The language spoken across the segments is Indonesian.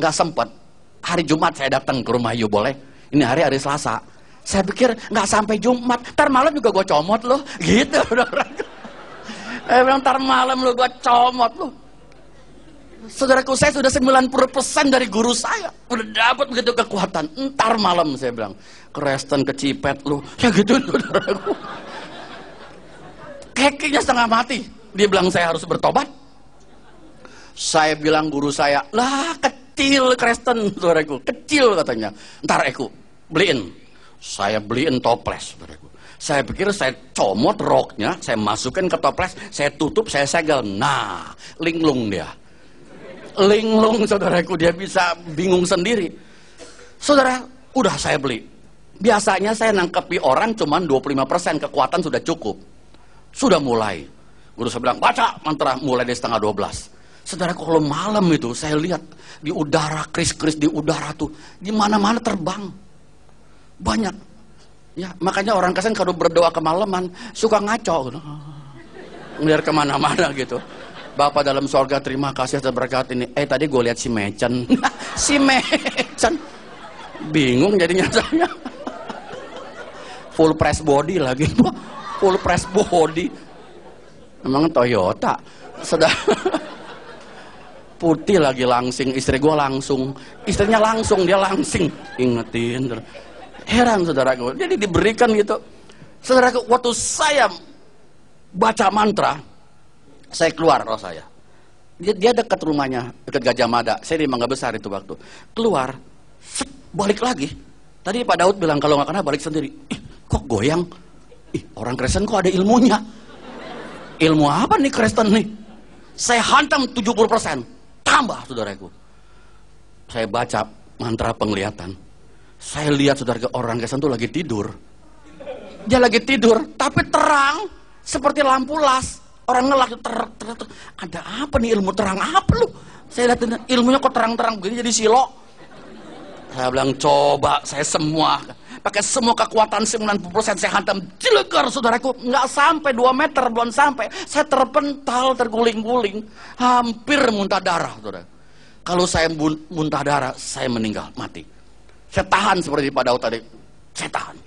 nggak sempet. Hari Jumat saya datang ke rumah Yu, boleh? Ini hari Selasa. Saya pikir nggak sampai Jumat, ntar malam juga gue comot loh, gitu. Saya bilang ntar malam lo gue comot loh. Saudaraku, saya sudah 90% dari guru saya, udah dapat begitu kekuatan. Ntar malam saya bilang, Kristen kecipet lu, ya gitu saudaraku. Kekinya setengah mati. Dia bilang saya harus bertobat. Saya bilang guru saya, lah kecil Kristen, saudaraku, kecil katanya. Ntar aku beliin. Saya beliin toples, saudaraku. Saya pikir saya comot roknya, saya masukin ke toples, saya tutup, saya segel. Nah, linglung dia. Linglung, saudaraku, dia bisa bingung sendiri. Saudara, udah saya beli. Biasanya saya nangkepi orang cuman 25%, kekuatan sudah cukup. Sudah mulai. Guru saya bilang, baca mantra mulai dari setengah 12. Saudara, kalau malam itu saya lihat di udara, kris-kris di udara tuh, di mana-mana terbang. Banyak. Ya, makanya orang Kristen kalau berdoa kemalaman suka ngaco gitu. Ngeliat kemana-mana gitu. Bapak dalam sorga, terima kasih atas berkat ini. Tadi gue lihat si Mecen. Si Mecen. Bingung jadinya saya. Full press body lagi. Full press body. Emang Toyota. Sudah. Putih lagi langsing. Istri gue langsung. Istrinya langsung, dia langsing. Ingetin. Heran saudaraku. Jadi diberikan gitu. Saudaraku, waktu saya baca mantra, saya keluar roh saya. Dia dekat rumahnya, dekat Gajah Mada. Saya di Mangga Besar itu waktu. Keluar, set, balik lagi. Tadi Pak Daud bilang kalau nggak kena balik sendiri. Kok goyang? Orang Kristen kok ada ilmunya? Ilmu apa nih Kristen nih? Saya hantam 70%. Tambah saudaraku. Saya baca mantra penglihatan. Saya lihat saudara orang Kristen itu lagi tidur. Dia lagi tidur, tapi terang seperti lampu las. Orang ngelak ter. Ada apa nih, ilmu terang apa lu? Saya lihat ilmunya kok terang-terang begini jadi silo. Saya bilang coba saya semua pakai semua kekuatan 90% saya hantam cilegar saudaraku, nggak sampai 2 meter belum sampai. Saya terpental, terguling-guling, hampir muntah darah saudara. Kalau saya muntah darah, saya meninggal, mati. Saya tahan seperti Pak Daud tadi, saya tahan.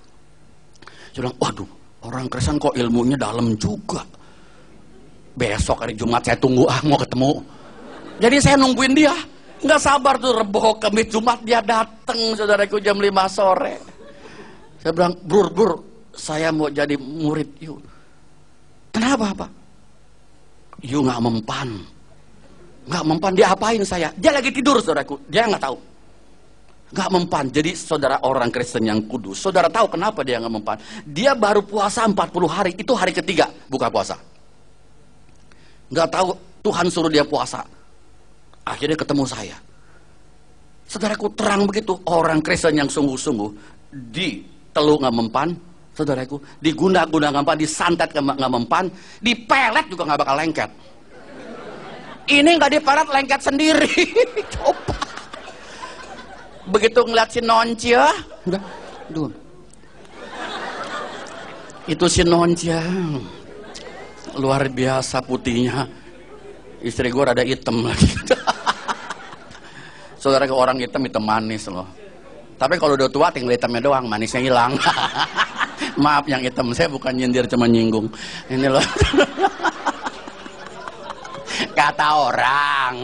Saya bilang, waduh, orang Kristen kok ilmunya dalam juga. Besok hari Jumat saya tunggu, mau ketemu. Jadi saya nungguin dia. Nggak sabar tuh, Rebo, Kamis, Jumat dia datang, saudaraku, jam 5 sore. Saya bilang, Bur, saya mau jadi murid Yu. Kenapa, Pak? Yu nggak mempan. Nggak mempan, dia apain saya? Dia lagi tidur, saudaraku. Dia nggak tahu. Nggak mempan. Jadi saudara orang Kristen yang kudus, saudara tahu kenapa dia nggak mempan? Dia baru puasa 40 hari, itu hari ketiga buka puasa. Nggak tahu Tuhan suruh dia puasa. Akhirnya ketemu saya. Saudaraku, terang begitu. Orang Kristen yang sungguh-sungguh di teluk nggak mempan, saudaraku, di guna-guna nggak mempan, disantet nggak mempan, dipelet juga nggak bakal lengket. Ini nggak dipelet, lengket sendiri. Coba. Begitu ngeliat si Noncia, udah, duh. Itu si Noncia. Luar biasa putihnya. Istri gue rada hitam lagi. Saudara, ke orang hitam manis loh. Tapi kalau udah tua tinggal hitamnya doang, manisnya hilang. Maaf yang hitam, saya bukan nyindir, cuma nyinggung. Ini loh. Kata orang.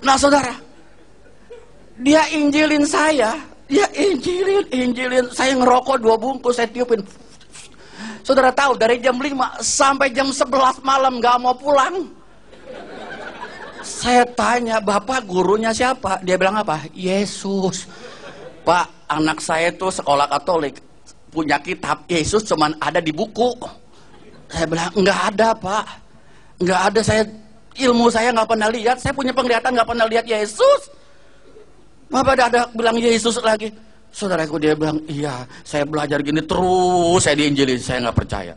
Nah saudara, dia injilin saya. Dia injilin. Saya ngerokok 2 bungkus, saya tiupin. Saudara tahu, dari jam 5 sampai jam 11 malam gak mau pulang. Saya tanya, Bapak gurunya siapa? Dia bilang apa? Yesus. Pak, anak saya itu sekolah Katolik, punya kitab Yesus cuman ada di buku. Saya bilang, nggak ada Pak. Nggak ada, ilmu saya nggak pernah lihat. Saya punya penglihatan nggak pernah lihat Yesus. Bapak ada bilang Yesus lagi. Saudaraku, dia bilang, iya, saya belajar gini terus, saya diinjilin, saya nggak percaya.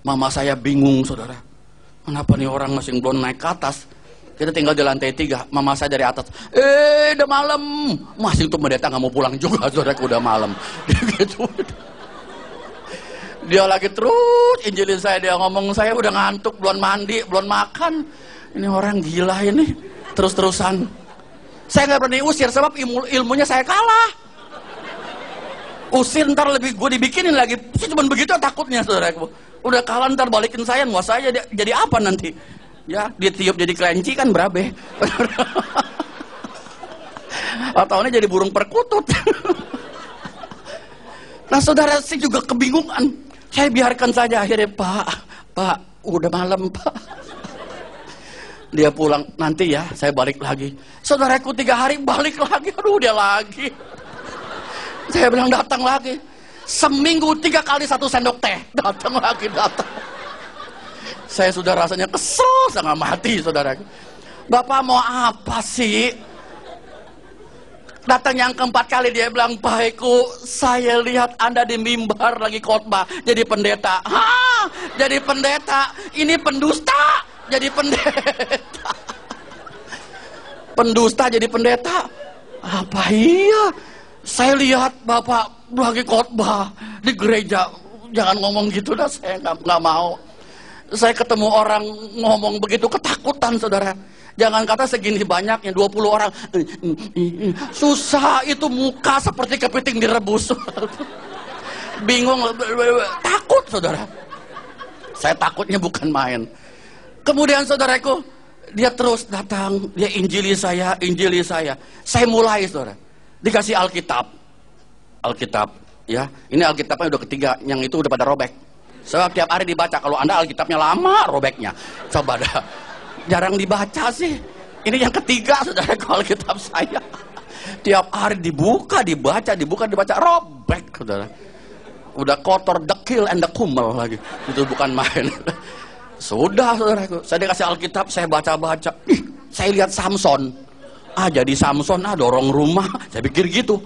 Mama saya bingung, saudara. Kenapa nih orang masih belum naik ke atas? Kita tinggal di lantai 3, mama saya dari atas. Udah malam. Masih untuk mendatang, nggak mau pulang juga, saudaraku, udah malam. Gitu. Dia lagi terus injilin saya, dia ngomong, saya udah ngantuk, belum mandi, belum makan. Ini orang gila ini. terus-terusan. Saya nggak berani usir sebab ilmunya saya kalah. Usir ntar lebih gue dibikinin lagi. Cuma begitu takutnya, saudaraku. Udah kalah ntar balikin saya, mau saya jadi apa nanti? Ya, ditiup jadi kelinci kan berabe. Atau ini jadi burung perkutut. Nah, saudara, saya juga kebingungan. Saya biarkan saja akhirnya, Pak, udah malam, Pak. Dia pulang, nanti ya, saya balik lagi. Saudaraku 3 hari balik lagi, aduh dia lagi. Saya bilang datang lagi. Seminggu 3 kali 1 sendok teh. Datang lagi, datang. Saya sudah rasanya kesel, setengah mati, saudaraku. Bapak mau apa sih? Datang yang keempat kali dia bilang, Pak Eko, saya lihat Anda di mimbar lagi khotbah jadi pendeta. Hah? Jadi pendeta? Ini pendusta. Jadi pendeta. Pendusta jadi pendeta? Apa iya? Saya lihat Bapak lagi khotbah di gereja. Jangan ngomong gitu dah, saya nggak mau. Saya ketemu orang ngomong begitu ketakutan, saudara. Jangan kata segini banyaknya, 20 orang. Susah itu, muka seperti kepiting direbus. Bingung, takut, saudara. Saya takutnya bukan main. Kemudian, saudaraku, dia terus datang, dia injili saya. Saya mulai, saudara. Dikasih Alkitab, ya. Ini Alkitabnya udah ketiga, yang itu udah pada robek. Sebab tiap hari dibaca. Kalau Anda Alkitabnya lama robeknya. Coba dah. Jarang dibaca sih. Ini yang ketiga, saudara, Alkitab saya. Tiap hari dibuka, dibaca, robek, saudara. Udah kotor, dekil, and kumel lagi. Itu bukan main. Sudah, saudaraku. Saya dikasih Alkitab, saya baca-baca. Saya lihat Samson. Jadi Samson, dorong rumah. Saya pikir gitu.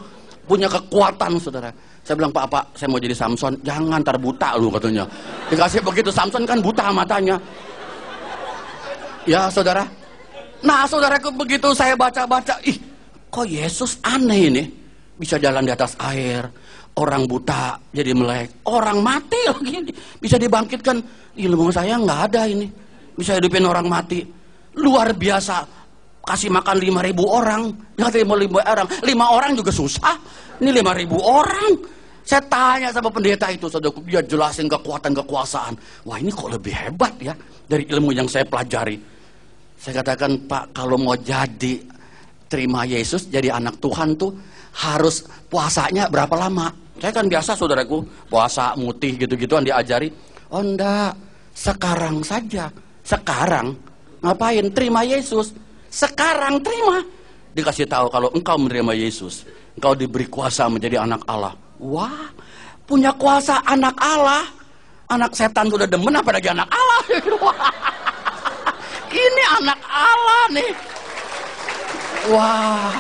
Punya kekuatan, saudara. Saya bilang, Pak, saya mau jadi Samson. Jangan, ntar buta lu, katanya. Dikasih begitu, Samson kan buta matanya. Ya, saudara. Nah, saudaraku, begitu saya baca-baca, kok Yesus aneh ini. Bisa jalan di atas air, orang buta jadi melek, orang mati lagi bisa dibangkitkan. Ilmu saya nggak ada ini. Bisa hidupin orang mati. Luar biasa. Kasih makan 5.000 orang. Nggak 5.000 orang. 5 orang juga susah. Ini 5.000 orang. Saya tanya sama pendeta itu, saudaraku, dia jelasin kekuatan, kekuasaan. Wah, ini kok lebih hebat ya dari ilmu yang saya pelajari. Saya katakan, Pak, kalau mau jadi terima Yesus, jadi anak Tuhan tuh harus puasanya berapa lama? Saya kan biasa, saudaraku, puasa mutih gitu-gituan diajari. Oh enggak, sekarang saja. Sekarang ngapain? Terima Yesus. Sekarang terima. Dikasih tahu kalau engkau menerima Yesus, engkau diberi kuasa menjadi anak Allah. Wah, punya kuasa anak Allah. Anak setan sudah demen, apa lagi anak Allah? Ini anak Allah nih. Wah,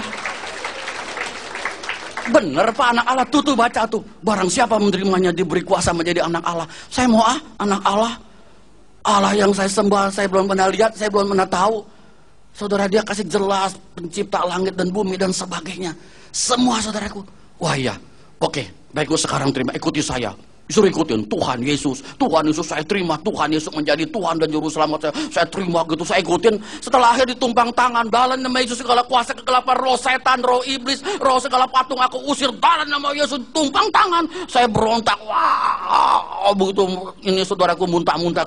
bener Pak, anak Allah. Tuh baca tuh. Barang siapa menerimanya diberi kuasa menjadi anak Allah. Saya mau anak Allah. Allah yang saya sembah, saya belum pernah lihat, saya belum pernah tahu. Saudara, dia kasih jelas pencipta langit dan bumi dan sebagainya. Semua, saudaraku. Wah iya, oke, baik, sekarang terima, ikuti saya. Disuruh ikutin Tuhan Yesus saya terima. Tuhan Yesus menjadi Tuhan dan Juru Selamat saya terima gitu, saya ikutin. Setelah akhir ditumpang tangan, dalam nama Yesus segala kuasa kegelapan, roh setan, roh iblis, roh segala patung aku usir dalam nama Yesus. Tumpang tangan, saya berontak. Wah, begitu ini, saudaraku, muntah-muntah.